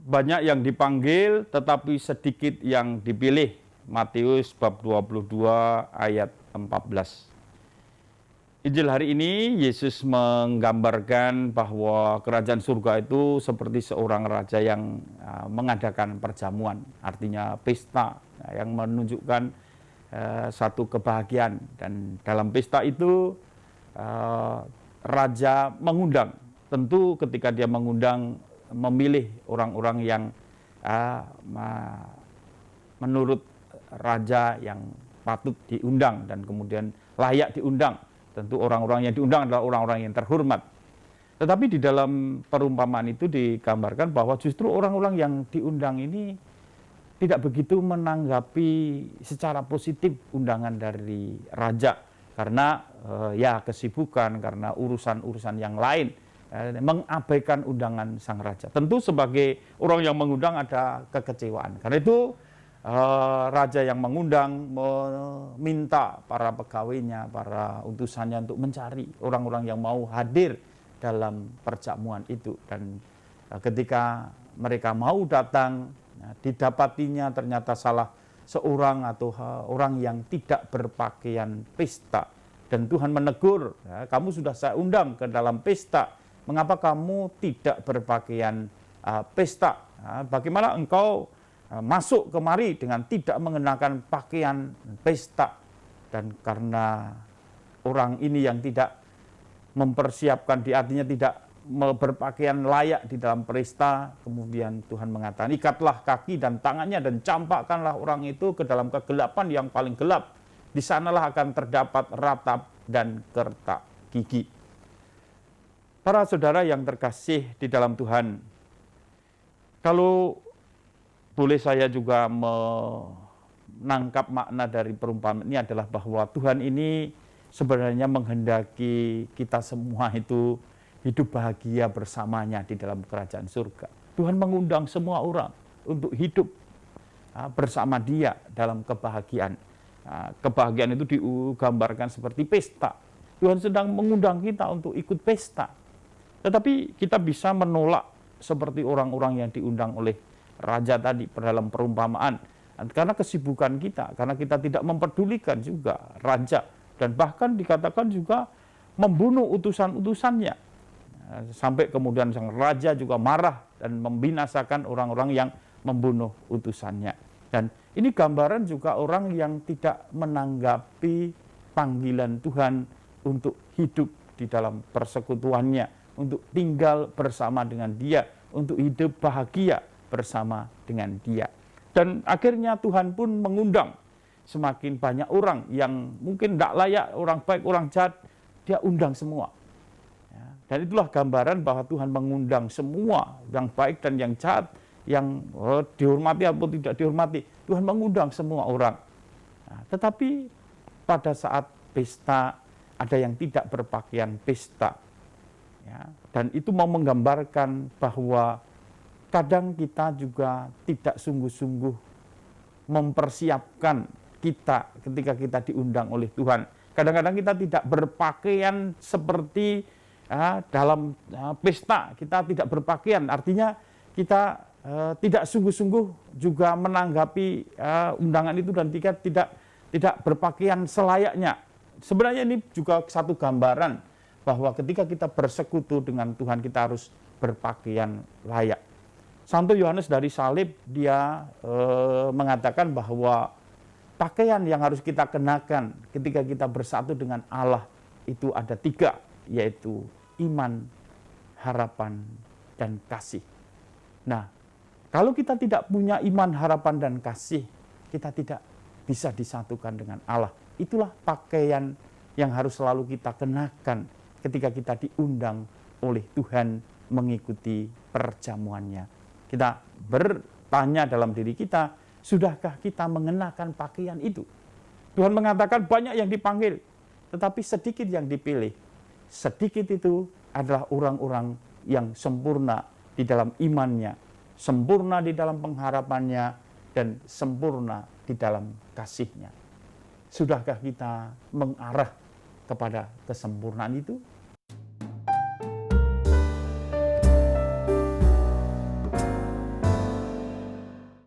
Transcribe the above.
banyak yang dipanggil tetapi sedikit yang dipilih. Matius bab 22 ayat 14. Injil hari ini Yesus menggambarkan bahwa kerajaan surga itu seperti seorang raja yang mengadakan perjamuan, artinya pesta yang menunjukkan satu kebahagiaan. Dan dalam pesta itu raja mengundang. Tentu ketika dia mengundang, memilih orang-orang yang menurut raja yang patut diundang dan kemudian layak diundang. Tentu orang-orang yang diundang adalah orang-orang yang terhormat. Tetapi di dalam perumpamaan itu digambarkan bahwa justru orang-orang yang diundang ini tidak begitu menanggapi secara positif undangan dari raja. Karena ya kesibukan, karena urusan-urusan yang lain, mengabaikan undangan sang raja. Tentu sebagai orang yang mengundang ada kekecewaan. Karena itu raja yang mengundang meminta para pegawainya, para utusannya untuk mencari orang-orang yang mau hadir dalam perjamuan itu. Dan ketika mereka mau datang, didapatinya ternyata salah seorang atau orang yang tidak berpakaian pesta. Dan Tuhan menegur, kamu sudah saya undang ke dalam pesta, mengapa kamu tidak berpakaian pesta? Bagaimana engkau masuk kemari dengan tidak mengenakan pakaian pesta? Dan karena orang ini yang tidak mempersiapkan, artinya tidak berpakaian layak di dalam pesta, kemudian Tuhan mengatakan, ikatlah kaki dan tangannya dan campakkanlah orang itu ke dalam kegelapan yang paling gelap. Di sanalah akan terdapat ratap dan kertak gigi. Para saudara yang terkasih di dalam Tuhan, kalau boleh saya juga menangkap makna dari perumpamaan ini adalah bahwa Tuhan ini sebenarnya menghendaki kita semua itu hidup bahagia bersamanya di dalam kerajaan surga. Tuhan mengundang semua orang untuk hidup bersama Dia dalam kebahagiaan. Kebahagiaan itu digambarkan seperti pesta. Tuhan sedang mengundang kita untuk ikut pesta. Tetapi kita bisa menolak seperti orang-orang yang diundang oleh raja tadi dalam perumpamaan. Karena kesibukan kita, karena kita tidak memperdulikan juga raja. Dan bahkan dikatakan juga membunuh utusan-utusannya. Sampai kemudian sang raja juga marah dan membinasakan orang-orang yang membunuh utusannya. Dan ini gambaran juga orang yang tidak menanggapi panggilan Tuhan untuk hidup di dalam persekutuannya, untuk tinggal bersama dengan Dia, untuk hidup bahagia bersama dengan Dia. Dan akhirnya Tuhan pun mengundang semakin banyak orang yang mungkin tidak layak, orang baik, orang jahat, Dia undang semua. Dan itulah gambaran bahwa Tuhan mengundang semua, yang baik dan yang jahat, yang dihormati atau tidak dihormati. Tuhan mengundang semua orang. Tetapi pada saat pesta, ada yang tidak berpakaian pesta. Dan itu mau menggambarkan bahwa kadang kita juga tidak sungguh-sungguh mempersiapkan kita ketika kita diundang oleh Tuhan. Kadang-kadang kita tidak berpakaian seperti dalam pesta, kita tidak berpakaian, artinya kita tidak sungguh-sungguh juga menanggapi undangan itu dan tidak berpakaian selayaknya. Sebenarnya ini juga satu gambaran bahwa ketika kita bersekutu dengan Tuhan, kita harus berpakaian layak. Santo Yohanes dari Salib, dia mengatakan bahwa pakaian yang harus kita kenakan ketika kita bersatu dengan Allah itu ada 3, yaitu iman, harapan, dan kasih. Nah, kalau kita tidak punya iman, harapan, dan kasih, kita tidak bisa disatukan dengan Allah. Itulah pakaian yang harus selalu kita kenakan ketika kita diundang oleh Tuhan mengikuti perjamuannya. Kita bertanya dalam diri kita, sudahkah kita mengenakan pakaian itu? Tuhan mengatakan banyak yang dipanggil, tetapi sedikit yang dipilih. Sedikit itu adalah orang-orang yang sempurna di dalam imannya, sempurna di dalam pengharapannya, dan sempurna di dalam kasihnya. Sudahkah kita mengarah kepada kesempurnaan itu?